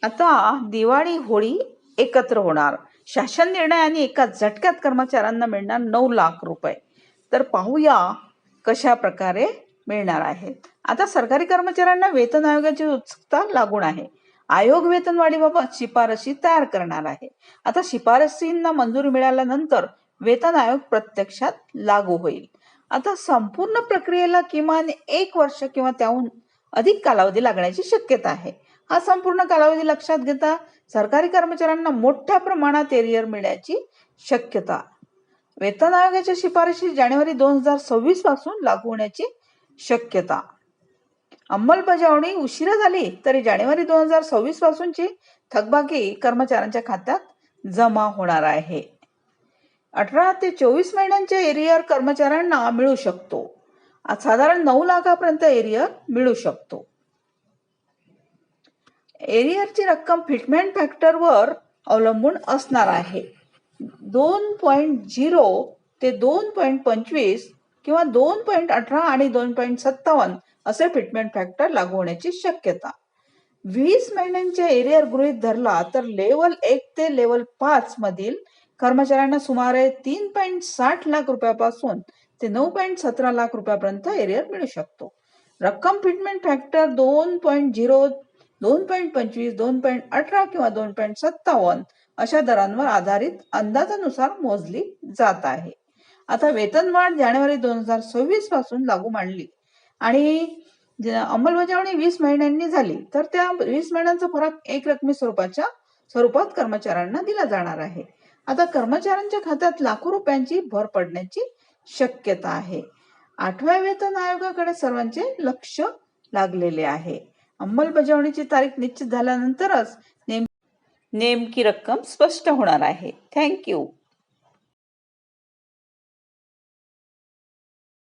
आता दिवाळी होळी एकत्र होणार. शासन निर्णयाने एका झटक्यात कर्मचाऱ्यांना मिळणार 9 लाख रुपये. तर पाहूया कशा प्रकारे मिळणार आहेत. आता सरकारी कर्मचाऱ्यांना वेतन आयोगाची उत्सुकता लागून आहे. आयोग वेतनवाढीबाबत शिफारशी तयार करणार आहे. आता शिफारशींना मंजुरी मिळाल्यानंतर वेतन आयोग प्रत्यक्षात लागू होईल. आता संपूर्ण प्रक्रियेला किमान 1 वर्ष किंवा त्याहून अधिक कालावधी लागण्याची शक्यता आहे. हा संपूर्ण कालावधी लक्षात घेता सरकारी कर्मचाऱ्यांना मोठ्या प्रमाणात एरियर मिळण्याची शक्यता. वेतन आयोगाच्या शिफारशी जानेवारी 2026 पासून लागू होण्याची शक्यता. अंमलबजावणी उशिरा झाली तरी जानेवारी 2026 पासूनची थकबाकी कर्मचाऱ्यांच्या खात्यात जमा होणार आहे. 18 ते 24 महिन्यांचे एरियर कर्मचाऱ्यांना मिळू शकतो. साधारण 9 लाखापर्यंत एरियर मिळू शकतो. एरियरची रक्कम फिटमेंट फॅक्टरवर अवलंबून असणार आहे. 2.0 ते 2.25 किंवा 2.18 आणि 2.57 असे फिटमेंट फॅक्टर लागू होण्याची शक्यता. 20 महिन्यांचे एरियर गृहीत धरला तर लेवल 1 ते लेवल 5 मधील कर्मचाऱ्यांना सुमारे 3.60 लाख रुपयापासून ते 9.17 लाख रुपयापर्यंत एरियर मिळू शकतो. रक्कम फिटमेंट फॅक्टर 2.0, 2.25, 2.18 किंवा 2.57 अशा दरांवर आधारित अंदाजानुसार मोजली जात आहे. आता वेतनवाढ जानेवारी 2026 पासून लागू मानली आणि अंमलबजावणी 20 महिन्यांनी झाली तर त्या 20 महिन्यांचा फरक एक रकमी स्वरूपात कर्मचाऱ्यांना दिला जाणार आहे. आता कर्मचाऱ्यांच्या खात्यात लाखो रुपयांची भर पडण्याची शक्यता आहे. 8व्या वेतन आयोगाकडे सर्वांचे लक्ष लागलेले आहे. अंमलबजावणीची तारीख निश्चित झाल्यानंतरच नेमकी रक्कम स्पष्ट होणार आहे. थँक्यू.